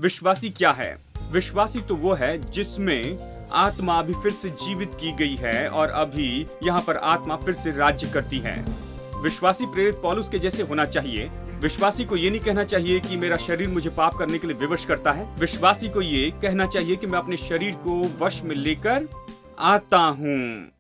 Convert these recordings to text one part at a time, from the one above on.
विश्वासी क्या है? विश्वासी तो वो है जिसमें आत्मा अभी फिर से जीवित की गई है और अभी यहाँ पर आत्मा फिर से राज्य करती है। विश्वासी प्रेरित पौलुस के जैसे होना चाहिए। विश्वासी को ये नहीं कहना चाहिए कि मेरा शरीर मुझे पाप करने के लिए विवश करता है। विश्वासी को ये कहना चाहिए कि मैं अपने शरीर को वश में लेकर आता हूँ।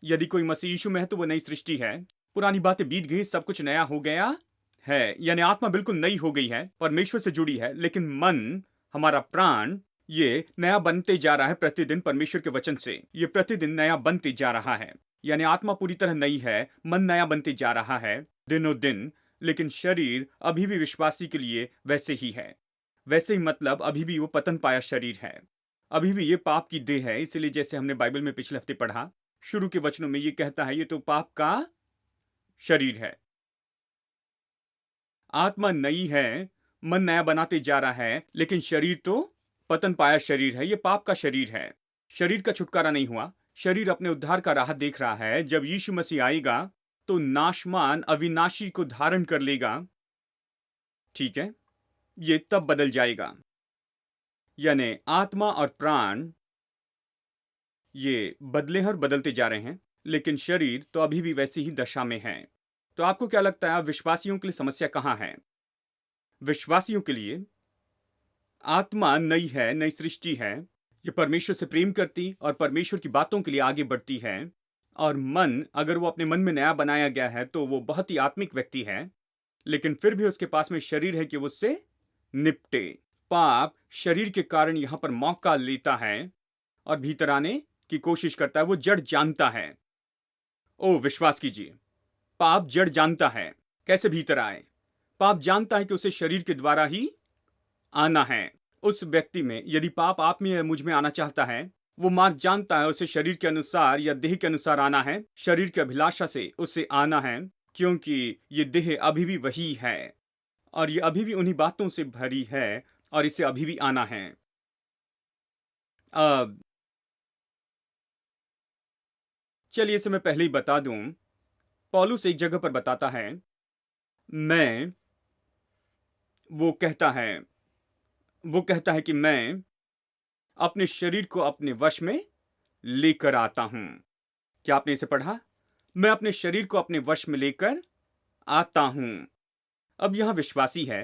यदि कोई मसीह यीशु में है तो वो नई सृष्टि है। पुरानी बातें बीत गई, सब कुछ नया हो गया है। यानी आत्मा बिल्कुल नई हो गई है, परमेश्वर से जुड़ी है, लेकिन मन, हमारा प्राण, ये नया बनते जा रहा है प्रतिदिन परमेश्वर के वचन से। ये प्रतिदिन नया बनते जा रहा है। यानी आत्मा पूरी तरह नई है, मन नया बनते जा रहा है दिनों दिन, लेकिन शरीर अभी भी विश्वासी के लिए वैसे ही है। वैसे ही मतलब अभी भी वो पतन पाया शरीर है, अभी भी ये पाप की देह है। इसलिए जैसे हमने बाइबल में पिछले हफ्ते पढ़ा, शुरू के वचनों में ये कहता है ये तो पाप का शरीर है। आत्मा नई है, मन नया बनाते जा रहा है, लेकिन शरीर तो पतन पाया शरीर है, ये पाप का शरीर है। शरीर का छुटकारा नहीं हुआ। शरीर अपने उद्धार का राह देख रहा है। जब यीशु मसीह आएगा तो नाशमान अविनाशी को धारण कर लेगा, ठीक है, ये तब बदल जाएगा। यानी आत्मा और प्राण ये बदले और बदलते जा रहे हैं, लेकिन शरीर तो अभी भी वैसी ही दशा में है। तो आपको क्या लगता है विश्वासियों के लिए समस्या कहां है? विश्वासियों के लिए आत्मा नई है, नई सृष्टि है, ये परमेश्वर से प्रेम करती और परमेश्वर की बातों के लिए आगे बढ़ती है। और मन, अगर वो अपने मन में नया बनाया गया है तो वो बहुत ही आत्मिक व्यक्ति है, लेकिन फिर भी उसके पास में शरीर है कि वो उससे निपटे। पाप शरीर के कारण यहां पर मौका लेता है और भीतर आने की कोशिश करता है। वो जड़ जानता है। ओ विश्वास कीजिए, पाप जड़ जानता है कैसे भीतर आए। पाप जानता है कि उसे शरीर के द्वारा ही आना है। उस व्यक्ति में यदि पाप आप में या मुझ में आना चाहता है, वो मार्ग जानता है उसे शरीर के अनुसार या देह के अनुसार आना है, शरीर की अभिलाषा से उसे आना है, क्योंकि ये देह अभी भी वही है और ये अभी भी उन्हीं बातों से भरी है और इसे अभी भी आना है। अब चलिए, इसे मैं पहले ही बता दूं। पौलुस एक जगह पर बताता है, मैं वो कहता है वो कहता है कि मैं अपने शरीर को अपने वश में लेकर आता हूं। क्या आपने इसे पढ़ा? मैं अपने शरीर को अपने वश में लेकर आता हूं। अब यहां विश्वासी है,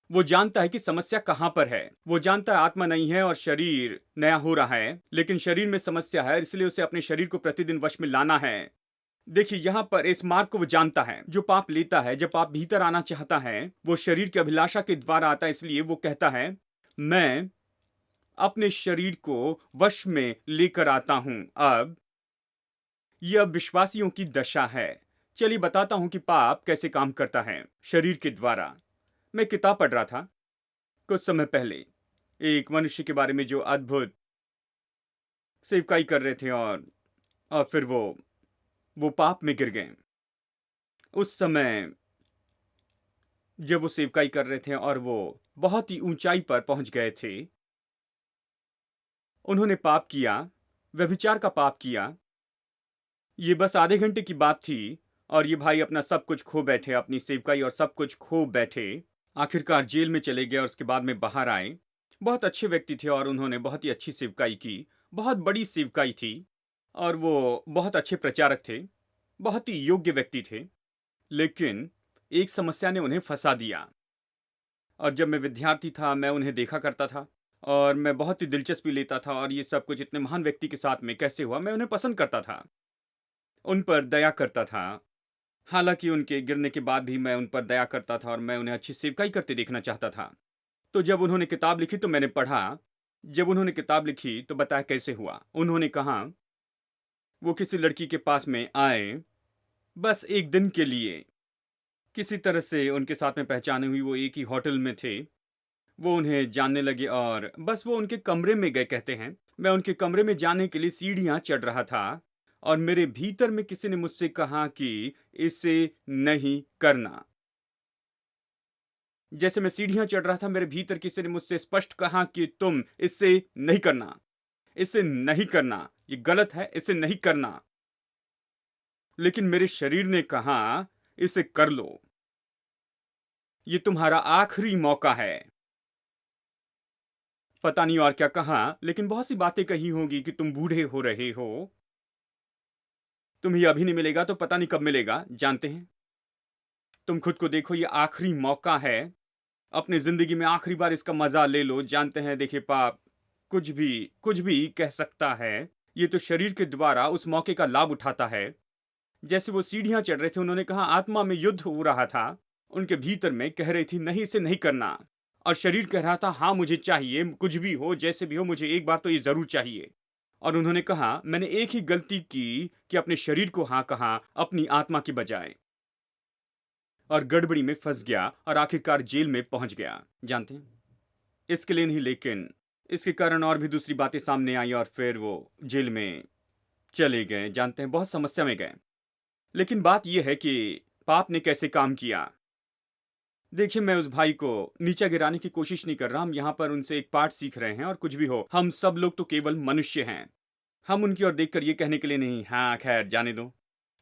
वो जानता है कि समस्या कहां पर है। वो जानता है आत्मा नहीं है और शरीर नया हो रहा है, लेकिन शरीर में समस्या है, इसलिए उसे अपने शरीर को प्रतिदिन वश में लाना है। देखिए, यहां पर इस मार्ग को वो जानता है जो पाप लेता है। जब पाप भीतर आना चाहता है, वो शरीर की अभिलाषा के द्वारा आता है, इसलिए वो कहता है मैं अपने शरीर को वश में लेकर आता हूं। अब विश्वासियों की दशा है। चलिए बताता हूं कि पाप कैसे काम करता है शरीर के द्वारा। मैं किताब पढ़ रहा था कुछ समय पहले, एक मनुष्य के बारे में जो अद्भुत सेवकाई कर रहे थे और फिर वो पाप में गिर गए। उस समय जब वो सेवकाई कर रहे थे और वो बहुत ही ऊंचाई पर पहुंच गए थे, उन्होंने पाप किया, व्यभिचार का पाप किया। ये बस आधे घंटे की बात थी और ये भाई अपना सब कुछ खो बैठे, अपनी सेवकाई और सब कुछ खो बैठे। आखिरकार जेल में चले गए और उसके बाद में बाहर आए। बहुत अच्छे व्यक्ति थे और उन्होंने बहुत ही अच्छी सेवकाई की, बहुत बड़ी सेवकाई थी और वो बहुत अच्छे प्रचारक थे, बहुत ही योग्य व्यक्ति थे। लेकिन एक समस्या ने उन्हें फंसा दिया। और जब मैं विद्यार्थी था, मैं उन्हें देखा करता था और मैं बहुत ही दिलचस्पी लेता था और ये सब कुछ इतने महान व्यक्ति के साथ में कैसे हुआ, मैं उन्हें पसंद करता था, उन पर दया करता था। हालांकि उनके गिरने के बाद भी मैं उन पर दया करता था और मैं उन्हें अच्छी सेवकाई करते देखना चाहता था। तो जब उन्होंने किताब लिखी तो मैंने पढ़ा। जब उन्होंने किताब लिखी तो बताया कैसे हुआ। उन्होंने कहा वो किसी लड़की के पास में आए, बस एक दिन के लिए। किसी तरह से उनके साथ में पहचान हुई, वो एक ही होटल में थे। वो उन्हें जानने लगे और बस वो उनके कमरे में गए। कहते हैं मैं उनके कमरे में जाने के लिए सीढ़ियां चढ़ रहा था और मेरे भीतर में किसी ने मुझसे कहा कि इसे नहीं करना। जैसे मैं सीढ़ियां चढ़ रहा था, मेरे भीतर किसी ने मुझसे स्पष्ट कहा कि तुम इससे नहीं करना, इसे नहीं करना, ये गलत है, इसे नहीं करना। लेकिन मेरे शरीर ने कहा इसे कर लो, ये तुम्हारा आखिरी मौका है। पता नहीं और क्या कहा, लेकिन बहुत सी बातें कही होंगी कि तुम बूढ़े हो रहे हो, तुम्हें अभी नहीं मिलेगा तो पता नहीं कब मिलेगा। जानते हैं, तुम खुद को देखो, ये आखिरी मौका है, अपनी जिंदगी में आखिरी बार इसका मजा ले लो। जानते हैं, देखिए, पाप कुछ भी कह सकता है। ये तो शरीर के द्वारा उस मौके का लाभ उठाता है। जैसे वो सीढ़ियां चढ़ रहे थे, उन्होंने कहा आत्मा में युद्ध हो रहा था। उनके भीतर में कह रही थी नहीं, इसे नहीं करना। और शरीर कह रहा था हाँ मुझे चाहिए, कुछ भी हो जैसे भी हो, मुझे एक बार तो ये जरूर चाहिए। और उन्होंने कहा मैंने एक ही गलती की कि अपने शरीर को हाँ कहा अपनी आत्मा की बजाय, और गड़बड़ी में फंस गया और आखिरकार जेल में पहुंच गया। जानते हैं, इसके लिए नहीं लेकिन इसके कारण और भी दूसरी बातें सामने आई और फिर वो जेल में चले गए। जानते हैं, बहुत समस्या में गए। लेकिन बात यह है कि पाप ने कैसे काम किया। देखिए, मैं उस भाई को नीचा गिराने की कोशिश नहीं कर रहा। हम यहाँ पर उनसे एक पाठ सीख रहे हैं, और कुछ भी हो हम सब लोग तो केवल मनुष्य हैं। हम उनकी ओर देखकर ये कहने के लिए नहीं हाँ खैर जाने दो,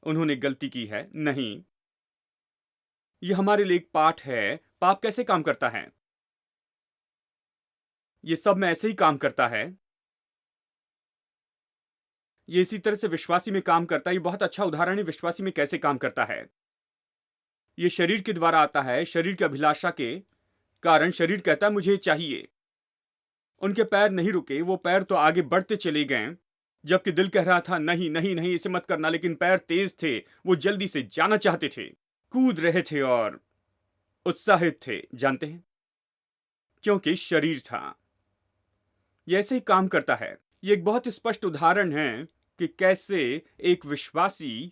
उन्होंने गलती की है, नहीं। ये हमारे लिए एक पाठ है, पाप कैसे काम करता है। ये सब में ऐसे ही काम करता है। ये इसी तरह से विश्वासी में काम करता है। ये बहुत अच्छा उदाहरण है विश्वासी में कैसे काम करता है। ये शरीर के द्वारा आता है, शरीर की अभिलाषा के कारण शरीर कहता है मुझे चाहिए। उनके पैर नहीं रुके, वो पैर तो आगे बढ़ते चले गए, जबकि दिल कह रहा था नहीं नहीं नहीं इसे मत करना। लेकिन पैर तेज थे, वो जल्दी से जाना चाहते थे, कूद रहे थे और उत्साहित थे। जानते हैं, क्योंकि शरीर था। ये ऐसे ही काम करता है। ये एक बहुत स्पष्ट उदाहरण है कि कैसे एक विश्वासी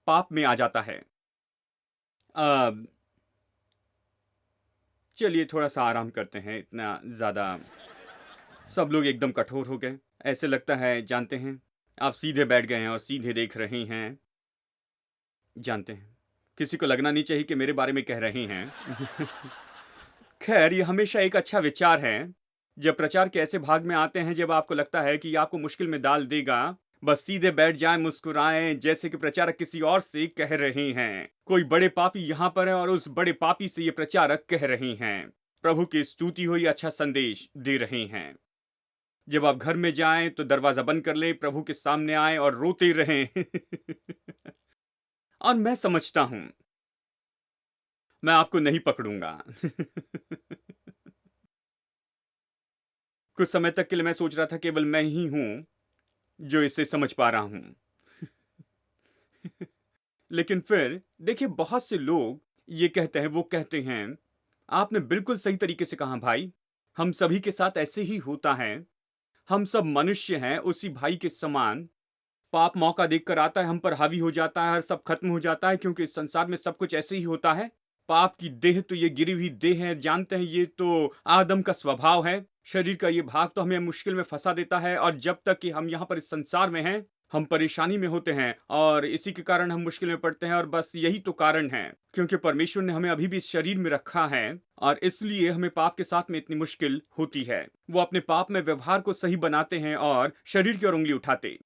पाप में आ जाता है। अब चलिए थोड़ा सा आराम करते हैं। इतना ज्यादा सब लोग एकदम कठोर हो गए, ऐसे लगता है। जानते हैं, आप सीधे बैठ गए हैं और सीधे देख रहे हैं। जानते हैं, किसी को लगना नहीं चाहिए कि मेरे बारे में कह रहे हैं। खैर, ये हमेशा एक अच्छा विचार है जब प्रचार के ऐसे भाग में आते हैं जब आपको लगता है कि ये आपको मुश्किल में डाल देगा। बस सीधे बैठ जाएं, मुस्कुराएं, जैसे कि प्रचारक किसी और से कह रहे हैं। कोई बड़े पापी यहाँ पर है और उस बड़े पापी से ये प्रचारक कह रहे हैं प्रभु की स्तुति हो, ये अच्छा संदेश दे रहे हैं। जब आप घर में जाएं तो दरवाजा बंद कर लें, प्रभु के सामने आएं और रोते रहें। और मैं समझता हूं, मैं आपको नहीं पकड़ूंगा। कुछ समय तक के लिए मैं सोच रहा था केवल मैं ही हूं जो इसे समझ पा रहा हूं। लेकिन फिर देखिए, बहुत से लोग ये कहते हैं, वो कहते हैं आपने बिल्कुल सही तरीके से कहा भाई, हम सभी के साथ ऐसे ही होता है। हम सब मनुष्य हैं उसी भाई के समान। पाप मौका देखकर आता है, हम पर हावी हो जाता है और सब खत्म हो जाता है, क्योंकि इस संसार में सब कुछ ऐसे ही होता है। पाप की देह तो ये गिरी हुई देह है। जानते हैं, ये तो आदम का स्वभाव है। शरीर का ये भाग तो हमें मुश्किल में फंसा देता है, और जब तक कि हम यहाँ पर इस संसार में हैं हम परेशानी में होते हैं, और इसी के कारण हम मुश्किल में पड़ते हैं। और बस यही तो कारण है, क्योंकि परमेश्वर ने हमें अभी भी इस शरीर में रखा है, और इसलिए हमें पाप के साथ में इतनी मुश्किल होती है। वो अपने पाप में व्यवहार को सही बनाते हैं और शरीर की ओर उंगली उठाते।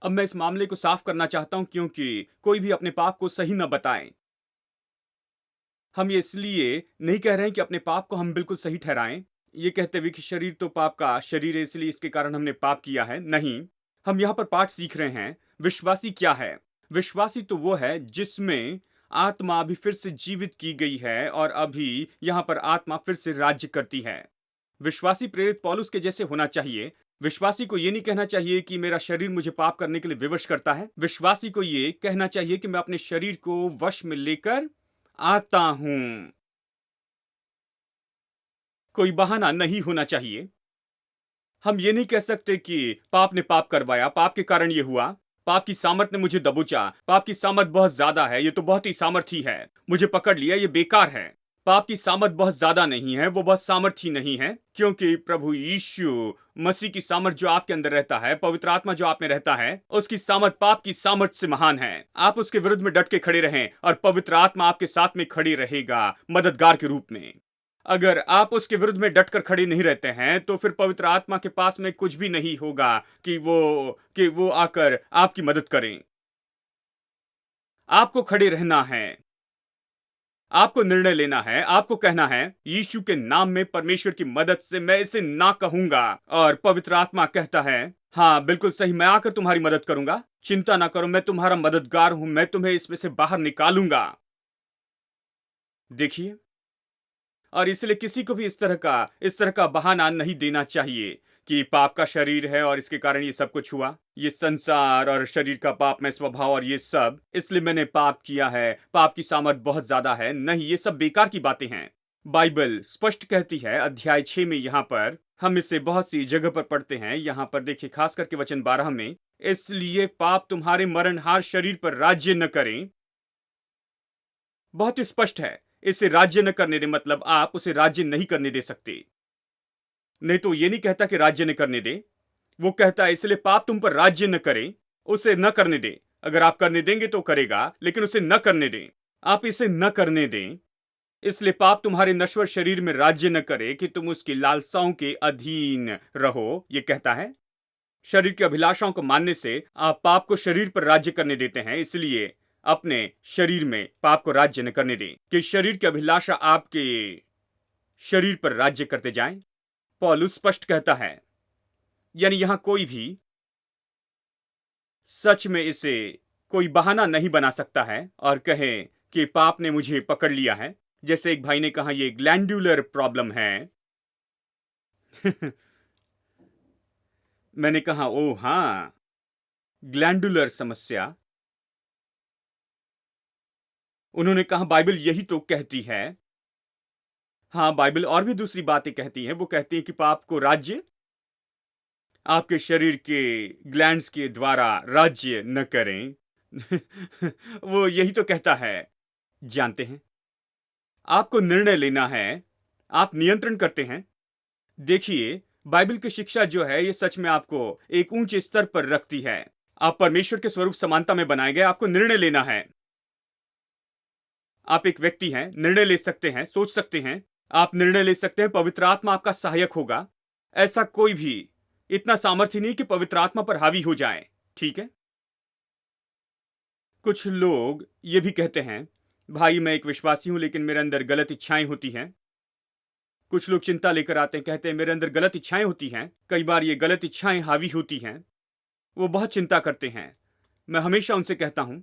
अब मैं इस मामले को साफ करना चाहता हूं, क्योंकि कोई भी अपने पाप को सही न बताए। हम ये इसलिए नहीं कह रहे हैं कि अपने पाप को हम बिल्कुल सही ठहराएं, ये कहते हुए कि शरीर तो पाप का शरीर है, इसलिए इसके कारण हमने पाप किया है। नहीं, हम यहाँ पर पाठ सीख रहे हैं विश्वासी क्या है। विश्वासी तो वो है जिसमें आत्मा अभी फिर से जीवित की गई है, और अभी यहाँ पर आत्मा फिर से राज्य करती है। विश्वासी प्रेरित पौलुस के जैसे होना चाहिए। विश्वासी को ये नहीं कहना चाहिए कि मेरा शरीर मुझे पाप करने के लिए विवश करता है। विश्वासी को ये कहना चाहिए कि मैं अपने शरीर को वश में लेकर आता हूं। कोई बहाना नहीं होना चाहिए। हम ये नहीं कह सकते कि पाप ने पाप करवाया, पाप के कारण ये हुआ, पाप की सामर्थ ने मुझे दबोचा, पाप की सामर्थ बहुत ज्यादा है, ये तो बहुत ही सामर्थी है, मुझे पकड़ लिया, ये बेकार है। पाप की सामर्थ बहुत ज्यादा नहीं है, वो बहुत सामर्थी नहीं है, क्योंकि प्रभु यीशु मसीह की सामर्थ जो आपके अंदर रहता है, पवित्र आत्मा जो आप में रहता है, उसकी सामर्थ पाप की सामर्थ से महान है। आप उसके विरुद्ध में डट के खड़े रहें और पवित्र आत्मा आपके साथ में खड़ी रहेगा मददगार के रूप में। अगर आप उसके विरुद्ध में डटकर खड़े नहीं रहते हैं तो फिर पवित्र आत्मा के पास में कुछ भी नहीं होगा कि वो आकर आपकी मदद करें। आपको खड़े रहना है, आपको निर्णय लेना है, आपको कहना है यीशु के नाम में परमेश्वर की मदद से मैं इसे ना कहूंगा। और पवित्र आत्मा कहता है हाँ बिल्कुल सही, मैं आकर तुम्हारी मदद करूंगा, चिंता ना करो, मैं तुम्हारा मददगार हूं, मैं तुम्हें इसमें से बाहर निकालूंगा। देखिए, और इसलिए किसी को भी इस तरह का बहाना नहीं देना चाहिए कि पाप का शरीर है और इसके कारण ये सब कुछ हुआ, ये संसार और शरीर का पापमय स्वभाव और ये सब, इसलिए मैंने पाप किया है, पाप की सामर्थ बहुत ज्यादा है। नहीं, ये सब बेकार की बातें हैं। बाइबल स्पष्ट कहती है, अध्याय 6 में यहाँ पर हम इसे बहुत सी जगह पर पढ़ते हैं। यहाँ पर देखिए, खास करके वचन 12 में, इसलिए पाप तुम्हारे मरणहार शरीर पर राज्य न करें। बहुत ही स्पष्ट है, इसे राज्य न करने दे मतलब आप उसे राज्य नहीं करने दे सकते। नहीं तो ये नहीं कहता कि राज्य न करने दे, वो कहता है इसलिए पाप तुम पर राज्य न करे, उसे न करने दे। अगर आप करने देंगे तो करेगा, लेकिन उसे न करने दें। आप इसे न करने दें, इसलिए पाप तुम्हारे नश्वर शरीर में राज्य न करे कि तुम उसकी लालसाओं के अधीन रहो। ये कहता है शरीर की अभिलाषाओं को मानने से आप पाप को शरीर पर राज्य करने देते हैं। इसलिए अपने शरीर में पाप को राज्य न करने दें कि शरीर की अभिलाषा आपके शरीर पर राज्य करते जाएं। पौलुस स्पष्ट कहता है, यानी यहां कोई भी सच में इसे कोई बहाना नहीं बना सकता है और कहे कि पाप ने मुझे पकड़ लिया है। जैसे एक भाई ने कहा, यह ग्लैंडुलर प्रॉब्लम है। मैंने कहा, ओ हां, ग्लैंडुलर समस्या। उन्होंने कहा, बाइबल यही तो कहती है। हाँ, बाइबल और भी दूसरी बातें कहती है। वो कहती है कि पाप को राज्य आपके शरीर के ग्लैंड्स के द्वारा राज्य न करें। वो यही तो कहता है। जानते हैं, आपको निर्णय लेना है, आप नियंत्रण करते हैं। देखिए, बाइबल की शिक्षा जो है, ये सच में आपको एक ऊंचे स्तर पर रखती है। आप परमेश्वर के स्वरूप समानता में बनाए गए, आपको निर्णय लेना है। आप एक व्यक्ति हैं, निर्णय ले सकते हैं, सोच सकते हैं, आप निर्णय ले सकते हैं। पवित्र आत्मा आपका सहायक होगा। ऐसा कोई भी इतना सामर्थ्य नहीं कि पवित्र आत्मा पर हावी हो जाए। ठीक है, कुछ लोग ये भी कहते हैं, भाई मैं एक विश्वासी हूं लेकिन मेरे अंदर गलत इच्छाएं होती हैं। कुछ लोग चिंता लेकर आते हैं, कहते हैं मेरे अंदर गलत इच्छाएं होती हैं। कई बार ये गलत इच्छाएं हावी होती हैं। वो बहुत चिंता करते हैं। मैं हमेशा उनसे कहता हूं,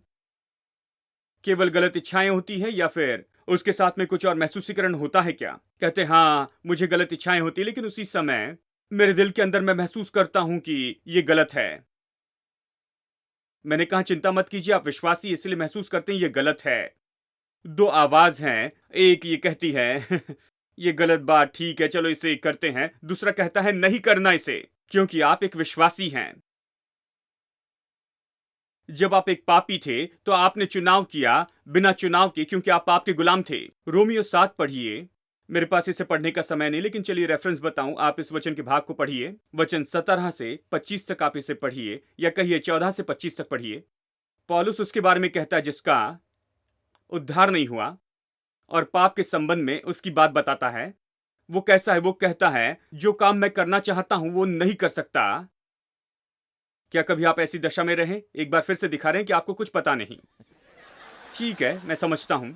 केवल गलत इच्छाएं होती है या फिर उसके साथ में कुछ और महसूसीकरण होता है क्या? कहते हैं हाँ, मुझे गलत इच्छाएं होती है, लेकिन उसी समय मेरे दिल के अंदर मैं महसूस करता हूं कि ये गलत है। मैंने कहा चिंता मत कीजिए, आप विश्वासी इसलिए महसूस करते हैं ये गलत है। दो आवाज हैं, एक ये कहती है ये गलत बात, ठीक है चलो इसे करते हैं। दूसरा कहता है नहीं करना इसे, क्योंकि आप एक विश्वासी हैं। जब आप एक पापी थे तो आपने चुनाव किया बिना चुनाव के, क्योंकि आप पाप के गुलाम थे। रोमियो 7 पढ़िए। मेरे पास इसे पढ़ने का समय नहीं, लेकिन चलिए रेफरेंस बताऊं। आप इस वचन के भाग को पढ़िए, वचन 17 से 25 तक आप इसे पढ़िए, या कहिए 14 से 25 तक पढ़िए। पौलुस उसके बारे में कहता है जिसका उद्धार नहीं हुआ, और पाप के संबंध में उसकी बात बताता है। वो कैसा है? वो कहता है जो काम मैं करना चाहता हूं वो नहीं कर सकता। क्या कभी आप ऐसी दशा में रहे? एक बार फिर से दिखा रहे हैं कि आपको कुछ पता नहीं। ठीक है, मैं समझता हूं।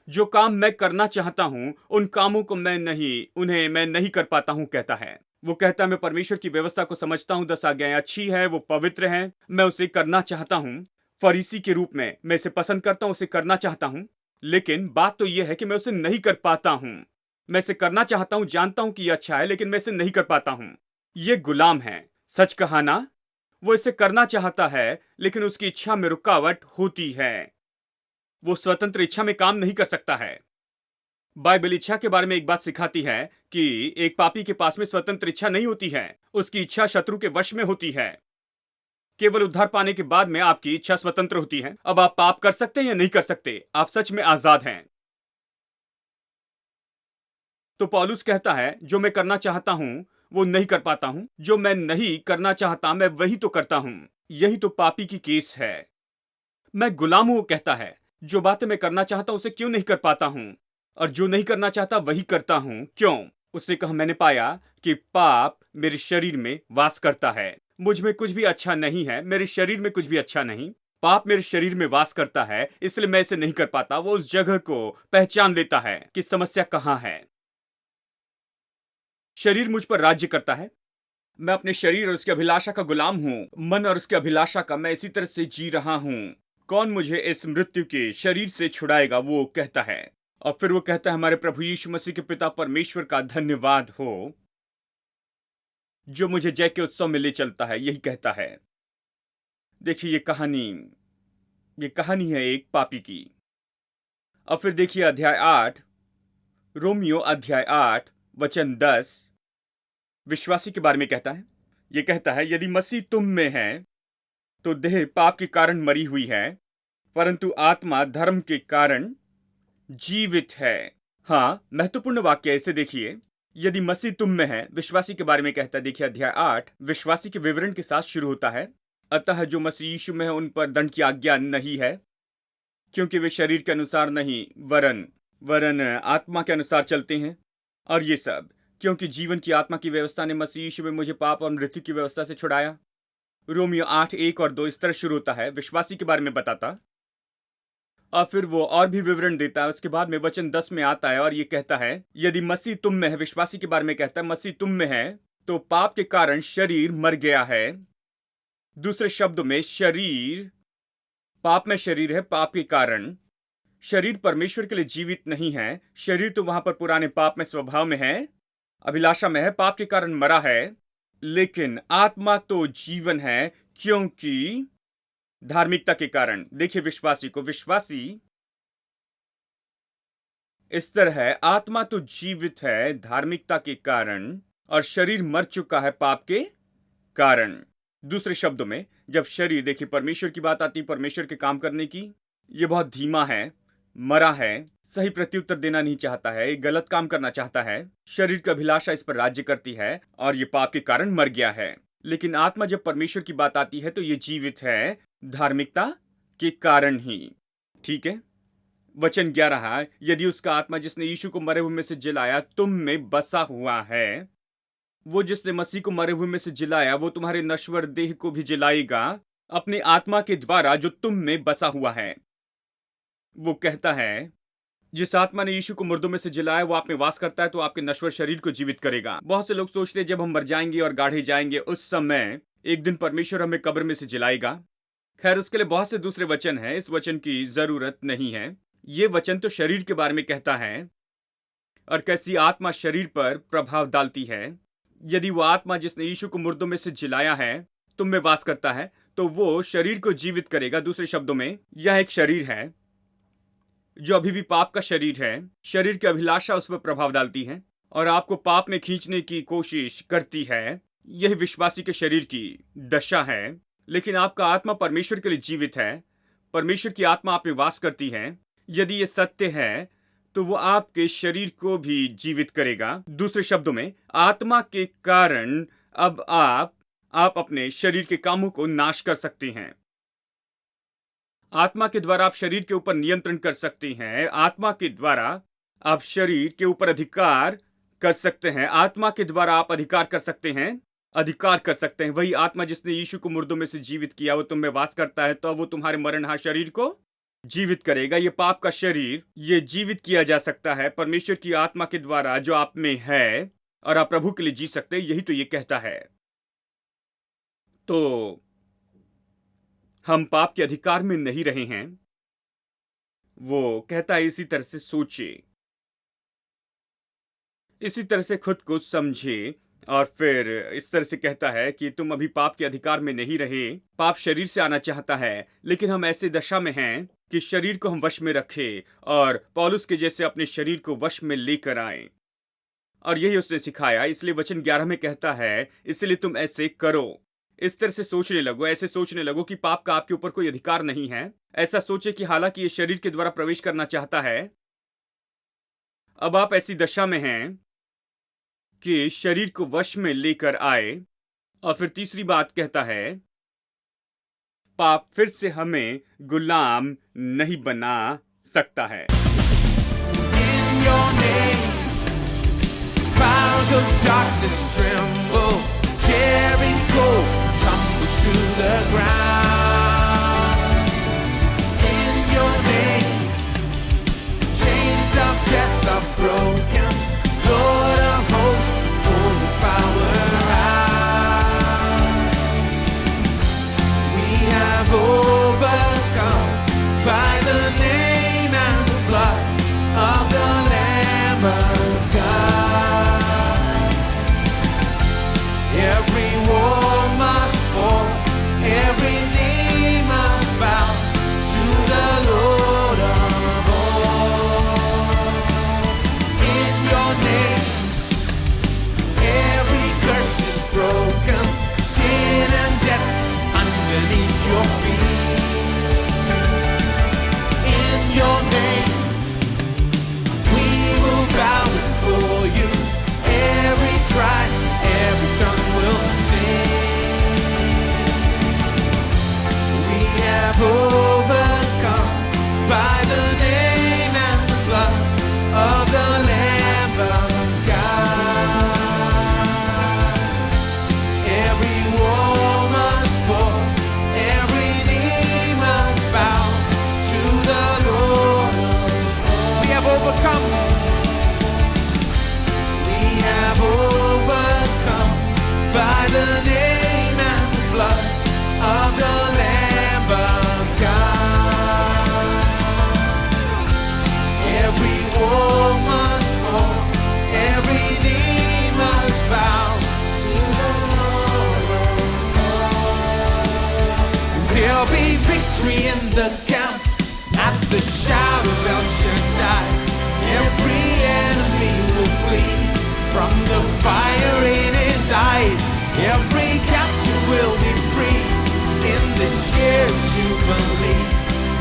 जो काम मैं करना चाहता हूं उन कामों को उन्हें मैं नहीं कर पाता हूं, कहता है। वो कहता है मैं परमेश्वर की व्यवस्था को समझता हूं, 10 आज्ञाएं अच्छी है, वो पवित्र है, मैं उसे करना चाहता हूं। फरीसी के रूप में मैं इसे पसंद करता हूं, उसे करना चाहता हूं, लेकिन बात तो यह है कि मैं उसे नहीं कर पाता हूं। मैं इसे करना चाहता हूं, जानता हूं कि यह अच्छा है, लेकिन मैं इसे नहीं कर पाता हूं। ये गुलाम है। सच कहा ना? वो इसे करना चाहता है, लेकिन उसकी इच्छा में रुकावट होती है। वो स्वतंत्र इच्छा में काम नहीं कर सकता है। बाइबल इच्छा के बारे में एक बात सिखाती है कि एक पापी के पास में स्वतंत्र इच्छा नहीं होती है, उसकी इच्छा शत्रु के वश में होती है। केवल उद्धार पाने के बाद में आपकी इच्छा स्वतंत्र होती है। अब आप पाप कर सकते हैं या नहीं कर सकते, आप सच में आजाद हैं। तो पौलुस कहता है जो मैं करना चाहता हूं वो नहीं कर पाता हूं, जो मैं नहीं करना चाहता मैं वही तो करता हूं। यही तो पापी की केस है। मैं गुलाम हूं, कहता है। जो बातें मैं करना चाहता हूं उसे क्यों नहीं कर पाता हूं, और जो नहीं करना चाहता वही करता हूं। क्यों? उसने कहा मैंने पाया कि पाप मेरे शरीर में वास करता है। मुझ में कुछ भी अच्छा नहीं है, मेरे शरीर में कुछ भी अच्छा नहीं। पाप मेरे शरीर में वास करता है, इसलिए मैं इसे नहीं कर पाता। वो उस जगह को पहचान लेता है कि समस्या कहां है। शरीर मुझ पर राज्य करता है। मैं अपने शरीर और उसकी अभिलाषा का गुलाम हूं। मन और उसकी अभिलाषा का मैं इसी तरह से जी रहा हूं। कौन मुझे इस मृत्यु के शरीर से छुड़ाएगा? वो कहता है। और फिर वो कहता है हमारे प्रभु यीशु मसीह के पिता परमेश्वर का धन्यवाद हो जो मुझे जय के उत्सव में ले चलता है। यही कहता है। देखिए ये कहानी है एक पापी की। और फिर देखिए अध्याय 8, रोमियो अध्याय 8 वचन 10 विश्वासी के बारे में कहता है। ये कहता है यदि मसीह तुम में है तो देह पाप के कारण मरी हुई है परंतु आत्मा धर्म के कारण जीवित है। हाँ, महत्वपूर्ण वाक्य है, इसे देखिए। यदि मसीह तुम में है, विश्वासी के बारे में कहता है। देखिए अध्याय 8 विश्वासी के विवरण के साथ शुरू होता है। अतः जो मसीह यीशु में है उन पर दंड की आज्ञा नहीं है, क्योंकि वे शरीर के अनुसार नहीं वरन आत्मा के अनुसार चलते हैं। और ये सब क्योंकि जीवन की आत्मा की व्यवस्था ने मसीह यीशु में मुझे पाप और मृत्यु की व्यवस्था से छुड़ाया। रोमियो 8:1 और 2 इस तरह शुरू होता है, विश्वासी के बारे में बताता। और फिर वो और भी विवरण देता है। उसके बाद में वचन 10 में आता है और ये कहता है यदि मसीह तुम में है, विश्वासी के बारे में कहता है मसीह तुम में है तो पाप के कारण शरीर मर गया है। दूसरे शब्दों में शरीर, पाप में शरीर है, पाप के कारण शरीर परमेश्वर के लिए जीवित नहीं है। शरीर तो वहां पर पुराने पाप में, स्वभाव में है, अभिलाषा में है, पाप के कारण मरा है। लेकिन आत्मा तो जीवन है क्योंकि धार्मिकता के कारण। देखिए विश्वासी को, विश्वासी इस तरह है, आत्मा तो जीवित है धार्मिकता के कारण और शरीर मर चुका है पाप के कारण। दूसरे शब्दों में जब शरीर, देखिए परमेश्वर की बात आती है, परमेश्वर के काम करने की, ये बहुत धीमा है, मरा है, सही प्रत्युत्तर देना नहीं चाहता है, गलत काम करना चाहता है। शरीर की अभिलाषा इस पर राज्य करती है और ये पाप के कारण मर गया है। लेकिन आत्मा जब परमेश्वर की बात आती है तो ये जीवित है धार्मिकता के कारण ही। ठीक है, वचन 11, यदि उसका आत्मा जिसने यीशु को मरे हुए में से जिलाया तुम में बसा हुआ है, वो जिसने मसीह को मरे हुए में से जिलाया वो तुम्हारे नश्वर देह को भी जिलाएगा अपने आत्मा के द्वारा जो तुम में बसा हुआ है। वो कहता है जिस आत्मा ने यीशु को मुर्दों में से जिलाया वो आप में वास करता है तो आपके नश्वर शरीर को जीवित करेगा। बहुत से लोग सोचते हैं जब हम मर जाएंगे और गाढ़े जाएंगे उस समय एक दिन परमेश्वर हमें कब्र में से जिलाएगा। खैर, उसके लिए बहुत से दूसरे वचन हैं, इस वचन की जरूरत नहीं है। ये वचन तो शरीर के बारे में कहता है और कैसी आत्मा शरीर पर प्रभाव डालती है। यदि वो आत्मा जिसने यीशु को मुर्दों में से जिलाया है तुम में वास करता है तो वो शरीर को जीवित करेगा। दूसरे शब्दों में यह एक शरीर है जो अभी भी पाप का शरीर है। शरीर की अभिलाषा उस पर प्रभाव डालती है और आपको पाप में खींचने की कोशिश करती है। यह विश्वासी के शरीर की दशा है। लेकिन आपका आत्मा परमेश्वर के लिए जीवित है, परमेश्वर की आत्मा आप में वास करती है। यदि यह सत्य है तो वो आपके शरीर को भी जीवित करेगा। दूसरे शब्दों में आत्मा के कारण अब आप अपने शरीर के कामों को नाश कर सकते हैं। आत्मा के द्वारा आप शरीर के ऊपर नियंत्रण कर सकते हैं। आत्मा के द्वारा आप शरीर के ऊपर अधिकार कर सकते हैं। आत्मा के द्वारा आप अधिकार कर सकते हैं। वही आत्मा जिसने यीशु को मुर्दों में से जीवित किया वो तुम में वास करता है तो वो तुम्हारे मरणहार शरीर को जीवित करेगा। ये पाप का शरीर ये जीवित किया जा सकता है परमेश्वर की आत्मा के द्वारा जो आप में है और आप प्रभु के लिए जी सकते हैं। यही तो ये कहता है। तो हम पाप के अधिकार में नहीं रहे हैं। वो कहता है इसी तरह से सोचे, इसी तरह से खुद को समझे। और फिर इस तरह से कहता है कि तुम अभी पाप के अधिकार में नहीं रहे। पाप शरीर से आना चाहता है लेकिन हम ऐसे दशा में हैं कि शरीर को हम वश में रखें और पौलुस के जैसे अपने शरीर को वश में लेकर आए। और यही उसने सिखाया। इसलिए वचन 11 में कहता है इसलिए तुम ऐसे करो। इस तरह से सोचने लगो, ऐसे सोचने लगो कि पाप का आपके ऊपर कोई अधिकार नहीं है। ऐसा सोचे कि हालांकि ये शरीर के द्वारा प्रवेश करना चाहता है, अब आप ऐसी दशा में हैं कि शरीर को वश में लेकर आए। और फिर तीसरी बात कहता है पाप फिर से हमें गुलाम नहीं बना सकता है। In your name, clouds of darkness tremble, Jericho tumbles to the ground. In your name, chains of death are broken, Lord of hosts, pull the power out. We have overcome by the name and the blood of the the camp at the shout of El Shaddai. Every enemy will flee from the fire in his eyes. Every captive will be free in this year of Jubilee.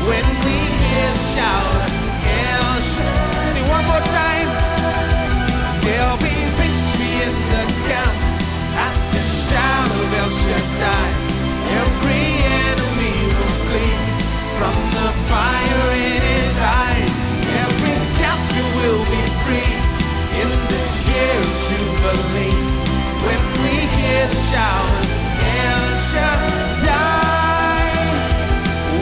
When we hear the shout of El Shaddai. See one more time. There'll be victory in the camp at the shout of El Shaddai. Every enemy will flee from the fire in his eyes. Every captive will be free in this year of Jubilee. When we hear the shout of El Shaddai.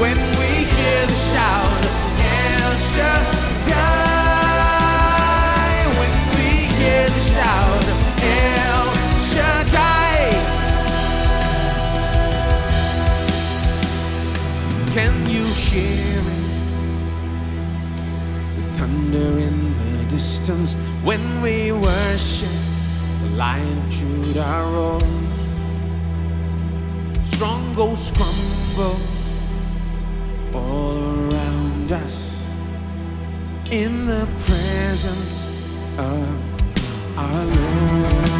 When we hear the shout of El Shaddai. When we hear the shout of El Shaddai. Can you hear it? The thunder in the distance when we worship. The Lion of Judah roars. Strongholds crumble all around us in the presence of our Lord.